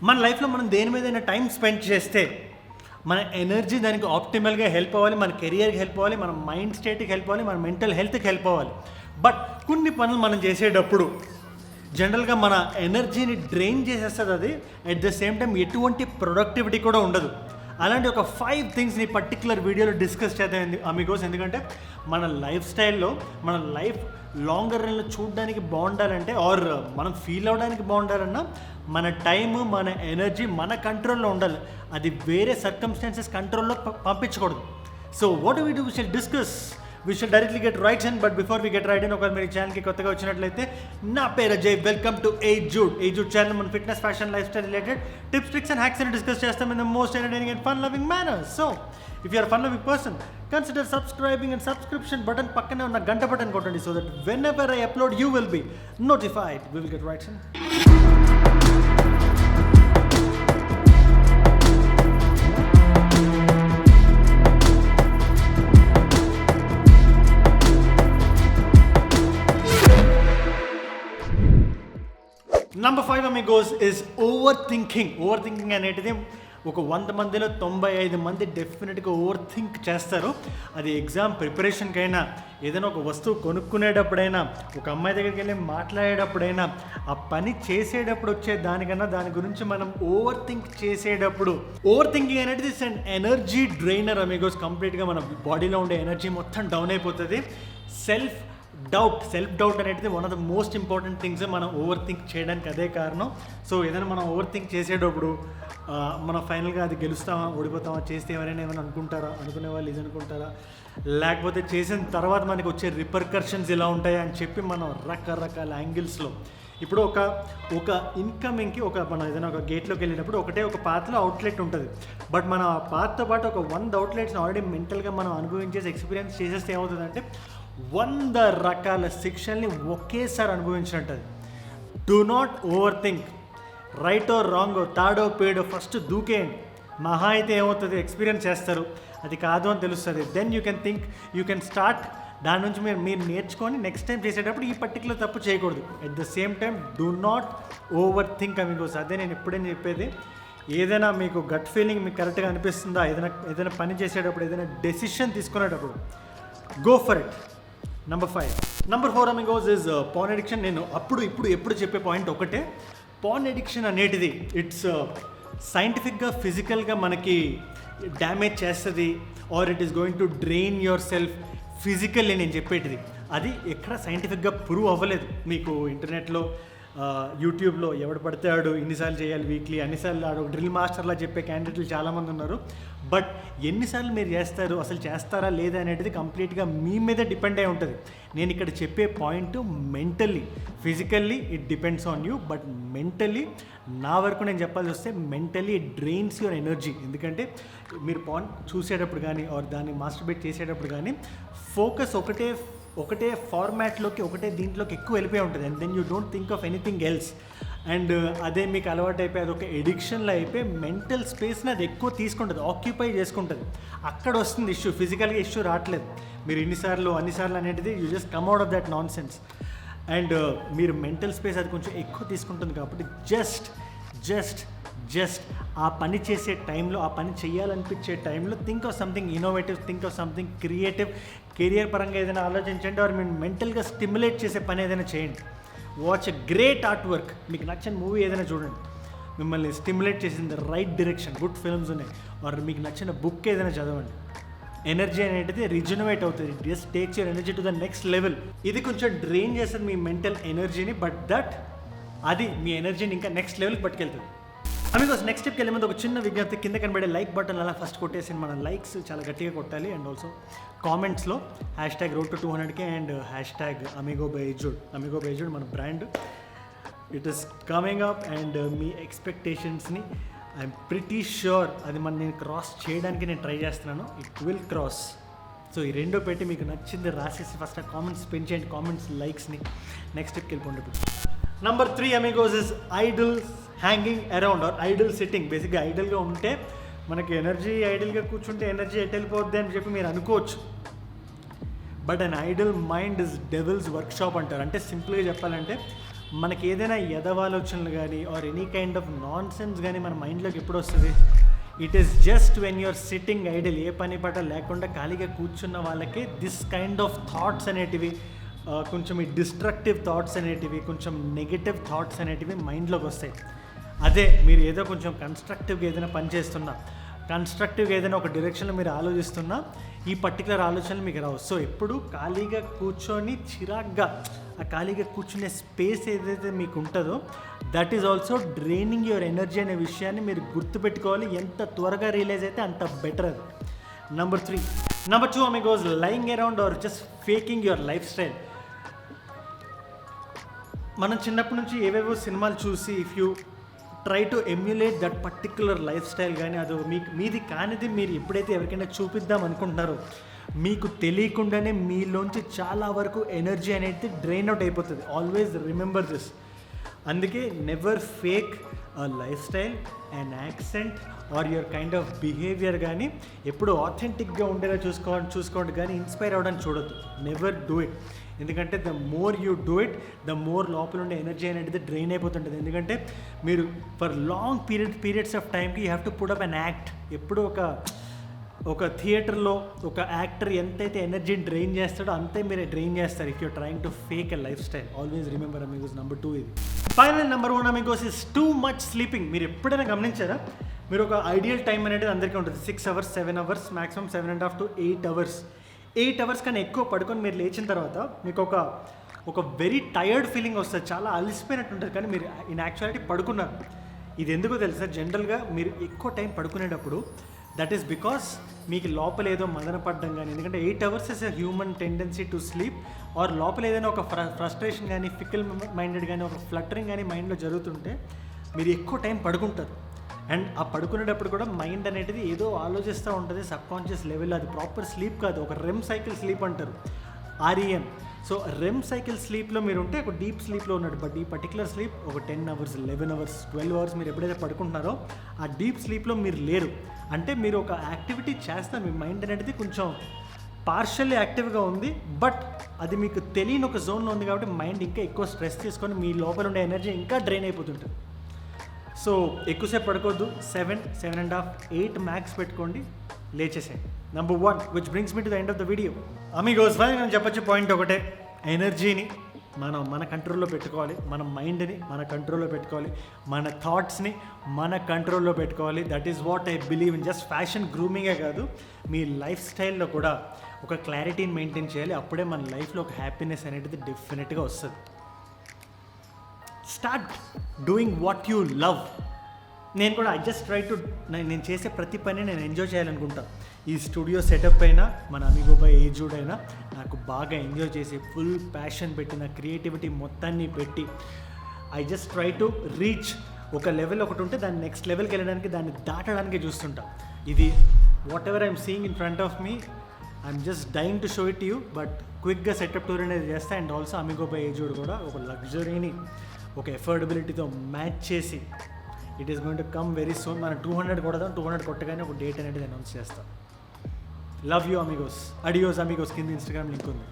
మన లైఫ్లో మనం దేని మీదైనా టైం స్పెండ్ చేస్తే మన ఎనర్జీ దానికి ఆప్టిమల్గా హెల్ప్ అవ్వాలి, మన కెరియర్కి హెల్ప్ అవ్వాలి, మన మైండ్ స్టేట్కి హెల్ప్ అవ్వాలి, మన మెంటల్ హెల్త్కి హెల్ప్ అవ్వాలి. బట్ కొన్ని పనులు మనం చేసేటప్పుడు జనరల్గా మన ఎనర్జీని డ్రైన్ చేసేస్తుంది. అది అట్ ద సేమ్ టైం ఎటువంటి ప్రొడక్టివిటీ కూడా ఉండదు. అలాంటి ఒక 5 థింగ్స్ని పర్టికులర్ వీడియోలో డిస్కస్ చేద్దాం అమిగోస్. ఎందుకంటే మన లైఫ్ స్టైల్లో మన లైఫ్ లాంగర్ రన్లో చూడడానికి బాగుండాలంటే ఆర్ మనం ఫీల్ అవ్వడానికి బాగుండాలన్నా మన టైము, మన ఎనర్జీ మన కంట్రోల్లో ఉండాలి. అది వేరే సర్కమ్స్టాన్సెస్ కంట్రోల్లో పంపించకూడదు. So what we do, we shall discuss, we shall directly get right in. But before we get right in, ఒకవేళ మీరు ఛానల్కి కొత్తగా వచ్చినట్లయితే, నా పేరు Ajay, welcome to Aye Jude. Aye Jude channel మన fitness, fashion, lifestyle related tips, tricks and hacks అని discuss చేస్తాం in the most entertaining and fun loving manner. So if you are a fun loving person, consider subscribing and subscription button పక్కనే ఉన్న గంట button కొట్టండి, so that whenever I upload you will be notified. We will get right in. Number 5 amigos is overthinking. Overthinking అనేది ఒక 100 మందిలో 95 మంది డెఫినెట్గా over think చేస్తారు. అది ఎగ్జామ్ ప్రిపరేషన్కైనా, ఏదైనా ఒక వస్తువు కొనుక్కునేటప్పుడైనా, ఒక అమ్మాయి దగ్గరికి వెళ్ళి మాట్లాడేటప్పుడైనా, ఆ పని చేసేటప్పుడు వచ్చే దానికన్నా దాని గురించి మనం ఓవర్ థింక్ చేసేటప్పుడు, ఓవర్ థింకింగ్ అనేది it's and energy drainer Amigos. కంప్లీట్గా మన బాడీలో ఉండే ఎనర్జీ మొత్తం డౌన్ అయిపోతుంది. సెల్ఫ్ డౌట్ అనేది one of the most important things మనం ఓవర్ థింక్ చేయడానికి అదే కారణం. సో ఏదైనా మనం ఓవర్ థింక్ చేసేటప్పుడు మనం ఫైనల్గా అది గెలుస్తామా, ఓడిపోతామా, చేస్తే ఎవరైనా ఏమైనా అనుకుంటారా, అనుకునే వాళ్ళు ఇది అనుకుంటారా, లేకపోతే చేసిన తర్వాత మనకి వచ్చే రిపర్కర్షన్స్ ఇలా ఉంటాయి అని చెప్పి మనం రకరకాల యాంగిల్స్లో, ఇప్పుడు ఒక ఇన్కమింగ్కి మనం ఏదైనా ఒక గేట్లోకి వెళ్ళినప్పుడు ఒక పాత్లో అవుట్లెట్ ఉంటుంది. బట్ మనం ఆ పాత్తో పాటు ఒక 100 అవుట్లెట్స్ని ఆల్రెడీ మెంటల్గా మనం అనుభవించేసి ఎక్స్పీరియన్స్ చేసేస్తే ఏమవుతుందంటే 100 రకాల శిక్షల్ని ఒకేసారి అనుభవించినట్టు. Do not overthink. రైటో రాంగో, తాడో పేడో ఫస్ట్ దూకేయండి. మహా అయితే ఏమవుతుంది, ఎక్స్పీరియన్స్ చేస్తారు, అది కాదు అని తెలుస్తుంది. Then you can think, you can start. దాని నుంచి మీరు నేర్చుకొని నెక్స్ట్ టైం చేసేటప్పుడు ఈ పర్టికులర్ తప్పు చేయకూడదు. At the same time do not over think Amigos. అదే నేను ఎప్పుడైనా చెప్పేది. ఏదైనా మీకు గట్ ఫీలింగ్ మీకు కరెక్ట్గా అనిపిస్తుందా, ఏదైనా పని చేసేటప్పుడు, ఏదైనా డెసిషన్ తీసుకునేటప్పుడు, go for it. Number 5. Number 4 amigos is porn addiction. నేను ఎప్పుడు చెప్పే పాయింట్ ఒకటే. పార్న్ అడిక్షన్ అనేటిది ఇట్స్ సైంటిఫిక్గా, ఫిజికల్గా మనకి డ్యామేజ్ చేస్తుంది, or it is going to drain yourself physically. నేను చెప్పేటిది అది ఎక్కడ సైంటిఫిక్గా ప్రూవ్ అవ్వలేదు. మీకు ఇంటర్నెట్లో, యూట్యూబ్లో ఎవడు పడితే ఆడు ఇన్నిసార్లు చేయాలి వీక్లీ, అన్నిసార్లు ఆడు డ్రిల్ మాస్టర్లా చెప్పే క్యాండిడేట్లు చాలామంది ఉన్నారు. బట్ ఎన్నిసార్లు మీరు చేస్తారు, అసలు చేస్తారా లేదా అనేది కంప్లీట్గా మీ మీద డిపెండ్ అయి ఉంటుంది. నేను ఇక్కడ చెప్పే point mentally, physically it depends on you. But mentally, నా వరకు నేను చెప్పాల్సి వస్తే mentally it drains your energy. ఎందుకంటే మీరు పాన్ చూసేటప్పుడు కానీ ఆర్ దాన్ని మాస్టర్బేట్ చేసేటప్పుడు కానీ ఫోకస్ ఒకటే ఫార్మాట్లోకి, ఒకటే దీంట్లోకి ఎక్కువ వెళ్ళిపోయి ఉంటుంది. And then you don't think of anything else. అండ్ అదే మీకు అలవాటు అయిపోయి అదొక ఎడిక్షన్లో అయిపోయి మెంటల్ స్పేస్ని అది ఎక్కువ తీసుకుంటుంది, ఆక్యుపై చేసుకుంటుంది. అక్కడ వస్తుంది ఇష్యూ, ఫిజికల్గా ఇష్యూ రావట్లేదు. మీరు అన్నిసార్లు అనేది you just come out of that non sense. And మీరు మెంటల్ స్పేస్ అది కొంచెం ఎక్కువ తీసుకుంటుంది. కాబట్టి జస్ట్ ఆ పని చేసే టైంలో, ఆ పని చేయాలనిపించే టైంలో think of something innovative, think of something creative. Career పరంగా ఏదైనా ఆలోచించండి, ఆర్ మీరు మెంటల్గా స్టిమ్యులేట్ చేసే పని ఏదైనా చేయండి. Watch a great art work, మీకు నచ్చిన మూవీ ఏదైనా చూడండి, మిమ్మల్ని స్టిమ్యులేట్ చేసింది రైట్ డైరెక్షన్, గుడ్ ఫిల్మ్స్ ఉన్నాయి. ఆర్ మీకు నచ్చిన బుక్ ఏదైనా చదవండి. ఎనర్జీ అనేది రిజనరేట్ అవుతుంది. It just takes your energy to the next level. ఇది కొంచెం డ్రెయిన్ చేస్తుంది మీ మెంటల్ ఎనర్జీని, బట్ అది మీ ఎనర్జీని ఇంకా నెక్స్ట్ లెవెల్కి పట్టుకెళ్తుంది. అమిగోస్, నెక్స్ట్ స్టెప్కి వెళ్ళే ముందు ఒక చిన్న విజ్ఞప్తి. కింద కనబడే లైక్ బటన్ అలా ఫస్ట్ కొట్టేసి మన లైక్స్ చాలా గట్టిగా కొట్టాలి. అండ్ ఆల్సో కామెంట్స్లో #road to 200K అండ్ #AmegoByJude మన brand. It is coming up and మీ ఎక్స్పెక్టేషన్స్ని ఐఎమ్ ప్రిటీ ష్యూర్ అది నేను క్రాస్ చేయడానికి నేను ట్రై చేస్తున్నాను. It will cross. సో ఈ రెండో పెట్టి మీకు నచ్చింది రాసేసి ఫస్ట్ ఆ కామెంట్స్ పెంచేయండి, కామెంట్స్ లైక్స్ని. నెక్స్ట్ స్టెప్కి వెళ్ళిపోండి. Number 3 amigos is idle hanging around or idle sitting. బేసిక్గా ఐడల్గా ఉంటే మనకి ఎనర్జీ, ఐడల్గా కూర్చుంటే ఎనర్జీ ఎటు వెళ్ళిపోద్ది అని చెప్పి మీరు అనుకోవచ్చు. But an idle mind is devil's workshop అంటారు. అంటే సింపుల్గా చెప్పాలంటే మనకి ఏదైనా ఎదవాలోచనలు కానీ or any kind of nonsense కానీ మన మైండ్లోకి ఎప్పుడు వస్తుంది? It is just when you're sitting idle, ఏ పని పాట లేకుండా ఖాళీగా కూర్చున్న వాళ్ళకి దిస్ కైండ్ ఆఫ్ థాట్స్ అనేటివి, కొంచెం ఈ డిస్ట్రక్టివ్ థాట్స్ అనేటివి, కొంచెం నెగిటివ్ థాట్స్ అనేటివి మైండ్లోకి వస్తాయి. అదే మీరు ఏదో కొంచెం కన్స్ట్రక్టివ్గా ఏదైనా పని చేస్తున్నా, కన్స్ట్రక్టివ్గా ఏదైనా ఒక డైరెక్షన్లో మీరు ఆలోచిస్తున్నా ఈ పర్టికులర్ ఆలోచనలు మీకు రావు. సో ఎప్పుడు ఖాళీగా కూర్చొని చిరాగ్గా ఆ ఖాళీగా కూర్చునే స్పేస్ ఏదైతే మీకు ఉంటుందో that is also draining your energy అనే విషయాన్ని మీరు గుర్తుపెట్టుకోవాలి. ఎంత త్వరగా రియలైజ్ అయితే అంత బెటర్ అది. Number 3. Number 2 Amigos, lying around or just faking your life style. మనం చిన్నప్పటి నుంచి ఏవేవో సినిమాలు చూసి if you try to emulate that particular life style కానీ అది మీది కానిది మీరు ఎప్పుడైతే ఎవరికైనా చూపిద్దాం అనుకుంటున్నారో మీకు తెలియకుండానే మీలోంచి చాలా వరకు ఎనర్జీ అనేది డ్రైన్ అవుట్ అయిపోతుంది. Always remember this. అందుకే never fake lifestyle and accent or your kind of behaviour కానీ ఎప్పుడు ఆథెంటిక్గా ఉండేలా చూసుకోండి కానీ ఇన్స్పైర్ అవ్వడానికి చూడొద్దు. Never do it. ఎందుకంటే the more you do it the more లోపల ఉండే ఎనర్జీ అనేది డ్రైన్ అయిపోతుంటుంది. ఎందుకంటే మీరు ఫర్ లాంగ్ పీరియడ్స్ ఆఫ్ టైంకి you have to put up an act. ఎప్పుడు ఒక థియేటర్లో ఒక యాక్టర్ ఎంతైతే ఎనర్జీని డ్రైన్ చేస్తాడో అంతే మీరు డ్రైన్ చేస్తారు if you're trying to fake a life style. Always remember Amigos. Number 2 ఇది. Final number 1 Amigos is too much sleeping. మీరు ఎప్పుడైనా గమనించారా? మీరు ఒక ఐడియల్ టైం అనేది అందరికీ ఉంటుంది. 6 hours 7 hours maximum 7.5 to 8 hours. 8 hours కన్నా ఎక్కువ పడుకొని మీరు లేచిన తర్వాత మీకు ఒక వెరీ టయర్డ్ ఫీలింగ్ వస్తుంది, చాలా అలసిపోయినట్టు ఉంటుంది. కానీ మీరు ఇన్ యాక్చువాలిటీ పడుకున్నారు. ఇది ఎందుకో తెలుసా? జనరల్గా మీరు ఎక్కువ టైం పడుకునేటప్పుడు దట్ ఈస్ బికాస్ మీకు లోపల ఏదో మదన పడ్డం కానీ, ఎందుకంటే 8 hours is a human tendency to sleep, or లోపల ఏదైనా ఒక ఫ్రస్ట్రేషన్ కానీ, ఫికల్ మైండెడ్ కానీ, ఒక ఫ్లటరింగ్ కానీ మైండ్లో జరుగుతుంటే మీరు ఎక్కువ టైం పడుకుంటారు. అండ్ ఆ పడుకునేటప్పుడు కూడా మైండ్ అనేది ఏదో ఆలోచిస్తూ ఉంటుంది సబ్కాన్షియస్ లెవెల్లో. అది ప్రాపర్ స్లీప్ కాదు, ఒక రెమ్ సైకిల్ స్లీప్ అంటారు, REM. సో రెమ్ సైకిల్ స్లీప్లో మీరు ఉంటే ఒక డీప్ స్లీప్లో ఉన్నాడు. బట్ ఈ పర్టికులర్ స్లీప్ ఒక 10 hours 11 hours 12 hours మీరు ఎప్పుడైతే పడుకుంటున్నారో ఆ డీప్ స్లీప్లో మీరు లేరు. అంటే మీరు ఒక యాక్టివిటీ చేస్తారు, మీ మైండ్ అనేది కొంచెం పార్షల్లీ యాక్టివ్గా ఉంది, బట్ అది మీకు తెలియని ఒక జోన్లో ఉంది. కాబట్టి మైండ్ ఇంకా ఎక్కువ స్ట్రెస్ తీసుకొని మీ లోపల ఉండే ఎనర్జీ ఇంకా డ్రైన్ అయిపోతుంటుంది. సో ఎక్కువసేపు పడుకోవద్దు. 7, 7.5, 8 మ్యాక్స్ పెట్టుకోండి, లేచేసేయండి. Number 1 which brings me to the end of the video. Amigos నేను చెప్పొచ్చే పాయింట్ ఒకటే, ఎనర్జీని మన కంట్రోల్లో పెట్టుకోవాలి, మన మైండ్ని మన కంట్రోల్లో పెట్టుకోవాలి, మన థాట్స్ని మన కంట్రోల్లో పెట్టుకోవాలి. That is what I believe in. Just fashion గ్రూమింగే కాదు, మీ లైఫ్ స్టైల్లో కూడా ఒక క్లారిటీని మెయింటైన్ చేయాలి. అప్పుడే మన లైఫ్లో ఒక హ్యాపీనెస్ అనేది డెఫినెట్గా వస్తుంది. Start doing what you love. నేను కూడా ఐ జస్ట్ ట్రై టు నేను చేసే ప్రతి పని నేను ఎంజాయ్ చేయాలనుకుంటా. ఈ స్టూడియో సెటప్ అయినా మన అమిగో బై ఏ జూడ్ అయినా నాకు బాగా ఎంజాయ్ చేసి ఫుల్ ప్యాషన్ పెట్టి నా క్రియేటివిటీ మొత్తాన్ని పెట్టి I just try to reach ఒక లెవెల్ ఒకటి ఉంటే దాన్ని నెక్స్ట్ లెవెల్కి వెళ్ళడానికి, దాన్ని దాటడానికి చూస్తుంటా. ఇది what ever I'm seeing in front of me, I'm just dyeing to show it you. But క్విక్గా సెటప్ టూర్ అనేది చేస్తా. And also amigo by A Jude కూడా ఒక లగ్జరీని ఒక ఎఫోర్డబిలిటీతో మ్యాచ్ చేసి it is going to come very soon. మనం 200 కొడదాం, 200 కొట్టగానే ఒక డేట్ అనేది అనౌన్స్ చేస్తాం. Love you Amigos. Adios Amigos. కింద ఇన్స్టాగ్రామ్ లింక్ ఉంది.